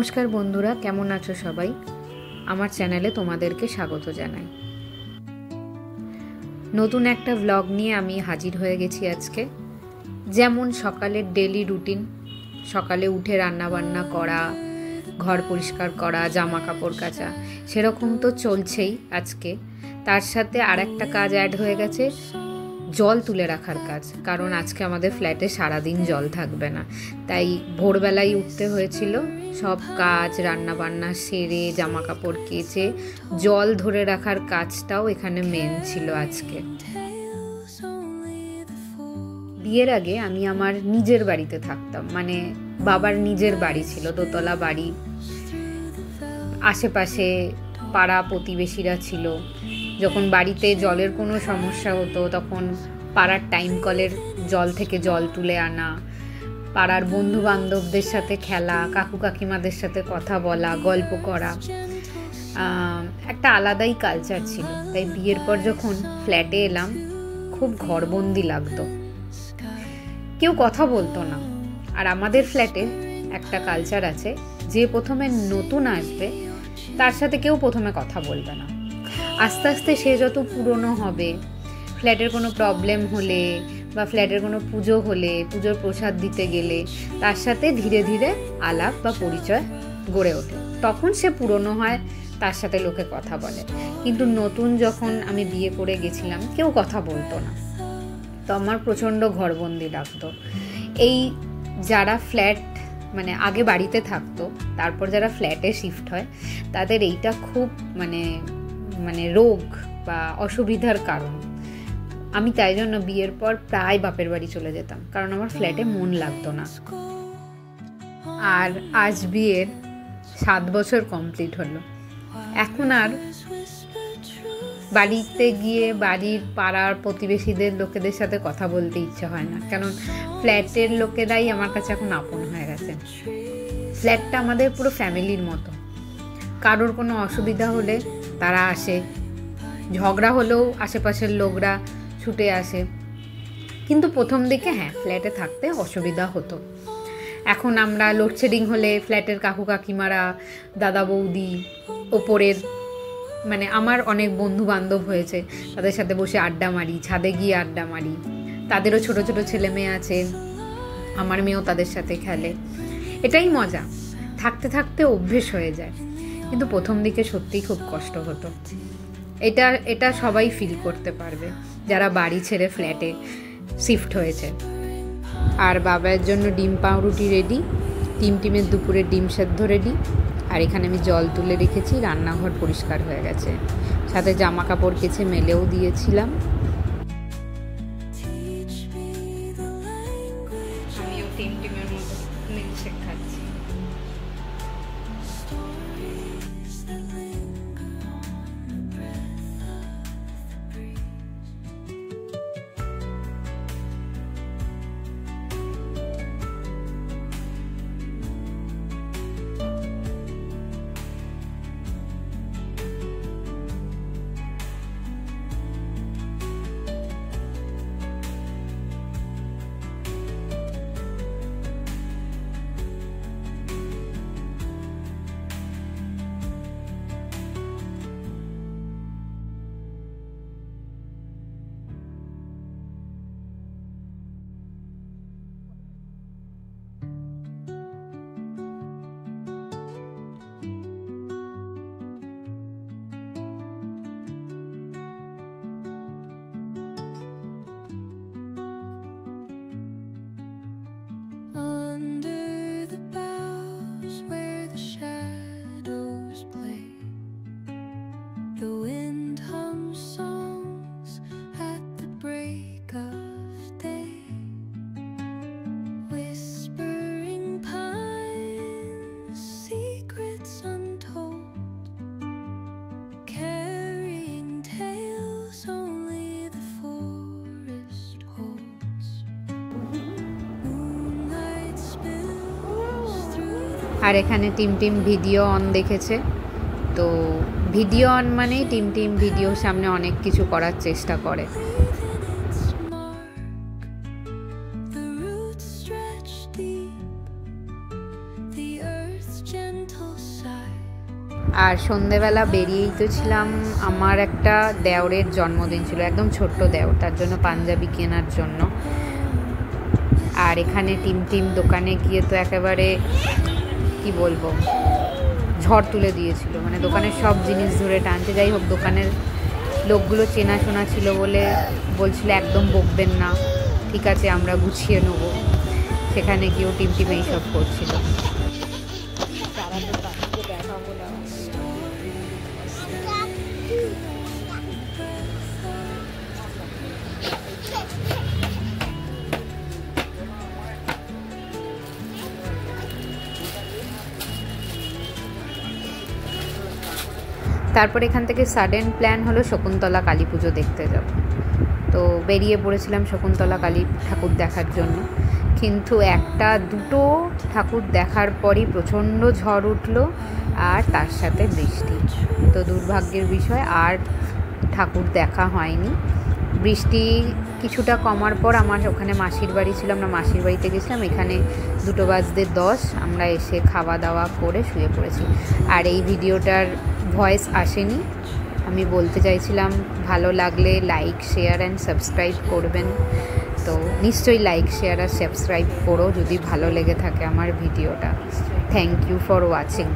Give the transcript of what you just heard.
নমস্কার বন্ধুরা, কেমন আছো সবাই? আমার চ্যানেলে তোমাদেরকে স্বাগত জানাই। নতুন একটা ব্লগ নিয়ে আমি হাজির হয়ে গেছি আজকে। যেমন সকালের ডেলি রুটিন, সকালে উঠে রান্নাবান্না করা, ঘর পরিষ্কার করা, জামা কাপড় কাচা, সেরকম তো চলছেই আজকে। তার সাথে আর একটা কাজ অ্যাড হয়ে গেছে, জল তুলে রাখার কাজ। কারণ আজকে আমাদের ফ্ল্যাটে সারাদিন জল থাকবে না, তাই ভোরবেলায় উঠতে হয়েছিল। সব কাজ রান্নাবান্না সেরে জামা কাপড় কেচে জল ধরে রাখার কাজটাও এখানে মেন ছিল আজকে। বিয়ের আগে আমি আমার নিজের বাড়িতে থাকতাম, মানে বাবার নিজের বাড়ি ছিল, দোতলা বাড়ি। আশেপাশে পাড়া প্রতিবেশীরা ছিল। যখন বাড়িতে জলের কোনো সমস্যা হতো তখন পাড়ার টাইম কলের জল থেকে জল তুলে আনা, পাড়ার বন্ধু বান্ধবদের সাথে খেলা, কাকু কাকিমাদের সাথে কথা বলা, গল্প করা, একটা আলাদাই কালচার ছিল। তাই বিয়ের পর যখন ফ্ল্যাটে এলাম খুব ঘরবন্দি লাগতো, কেউ কথা বলতো না। আর আমাদের ফ্ল্যাটে একটা কালচার আছে, যে প্রথমে নতুন আসবে তার সাথে কেউ প্রথমে কথা বলবে না। আস্তে আস্তে সে যত পুরনো হবে, ফ্ল্যাটের কোনো প্রবলেম হলে বা ফ্ল্যাটের কোনো পুজো হলে, পুজোর প্রসাদ দিতে গেলে তার সাথে ধীরে ধীরে আলাপ বা পরিচয় গড়ে ওঠে। তখন সে পুরনো হয়, তার সাথে লোকে কথা বলে। কিন্তু নতুন যখন আমি বিয়ে করে গেছিলাম কেউ কথা বলতো না, তো আমার প্রচণ্ড ঘরবন্দি লাগতো। এই যারা ফ্ল্যাট মানে আগে বাড়িতে থাকতো তারপর যারা ফ্ল্যাটে শিফট হয় তাদের এইটা খুব মানে রোগ বা অসুবিধার কারণ। আমি তাই জন্য বিয়ের পর প্রায় বাপের বাড়ি চলে যেতাম, কারণ আমার ফ্ল্যাটে মন লাগতো না। আর আজ বিয়ের 7 বছর কমপ্লিট হলো। এখন আর বাড়িতে গিয়ে বাড়ির পাড়ার প্রতিবেশীদের লোকেদের সাথে কথা বলতে ইচ্ছে হয় না, কারণ ফ্ল্যাটের লোকেরাই আমার কাছে এখন আপন হয়ে গেছে। ফ্ল্যাটটা আমাদের পুরো ফ্যামিলির মতো। কারোর কোনো অসুবিধা হলে তারা আসে, ঝগড়া হলেও আশেপাশের লোকরা ছুটে আসে। কিন্তু প্রথম দিকে ফ্ল্যাটে থাকতে অসুবিধা হতো। এখন আমরা লোডশেডিং হলে ফ্ল্যাটের কাকু কাকিমারা, দাদা বৌদি, ওপরের মানে আমার অনেক বন্ধু বান্ধব হয়েছে, তাদের সাথে বসে আড্ডা মারি, ছাদে গিয়ে আড্ডা মারি। তাদেরও ছোট ছোট ছেলে মেয়ে আছে, আমার মেয়েও তাদের সাথে খেলে। এটাই মজা, থাকতে থাকতে অভ্যেস হয়ে যায়। কিন্তু প্রথম দিকে সত্যিই খুব কষ্ট হতো। এটা সবাই ফিল করতে পারবে যারা বাড়ি ছেড়ে ফ্ল্যাটে শিফট হয়েছে। আর বাবার জন্য ডিম পাউরুটি রেডি, টিমের দুপুরের ডিম সেদ্ধ রেডি। আর এখানে আমি জল তুলে রেখেছি, রান্নাঘর পরিষ্কার হয়ে গেছে, সাথে জামা কাপড় কেচে মেলেও দিয়েছিলাম। আমিও টিমের মতো মিল্কশেক খাচ্ছি। আর এখানে টিম ভিডিও অন দেখেছে, তো ভিডিও অন মানে টিম ভিডিওর সামনে অনেক কিছু করার চেষ্টা করে। The roots stretch deep, the earth's gentle আর সন্ধেবেলা বেরিয়েই তো ছিলাম, আমার একটা দেওরের জন্মদিন ছিল, একদম ছোট্ট দেওর, তার জন্য পাঞ্জাবি কেনার জন্য। আর এখানে টিম দোকানে গিয়ে তো একেবারে কি বলবো, ঝড় তুলে দিয়েছিল, মানে দোকানের সব জিনিস ধরে টানতে। যাই হোক, দোকানের লোকগুলো চেনাশোনা ছিল বলে বলছিল একদম বকবেন না, ঠিক আছে আমরা গুছিয়ে নেবো। সেখানে গিয়েও টিম এইসব করছিল। তারপর এখান থেকে সাডেন প্ল্যান হলো শকুন্তলা কালী পুজো দেখতে যাব। তো বেরিয়ে পড়েছিলাম শকুন্তলা কালী ঠাকুর দেখার জন্য, কিন্তু একটা দুটো ঠাকুর দেখার পরই প্রচণ্ড ঝড় উঠলো আর তার সাথে বৃষ্টি। তো দুর্ভাগ্যের বিষয় আর ঠাকুর দেখা হয়নি। বৃষ্টি কিছুটা কমার পর আমার ওখানে মাসির বাড়ি ছিল, আমরা মাসির বাড়িতে গেছিলাম। এখানে 2:10 আমরা এসে খাওয়া দাওয়া করে শুয়ে পড়েছি। আর এই ভিডিওটার ভয়েস আসেনি, আমি বলতে চাইছিলাম ভালো লাগলে লাইক, শেয়ার অ্যান্ড সাবস্ক্রাইব করবেন। তো নিশ্চয়ই লাইক, শেয়ার আর সাবস্ক্রাইব করো যদি ভালো লেগে থাকে আমার ভিডিওটা। Thank you for watching.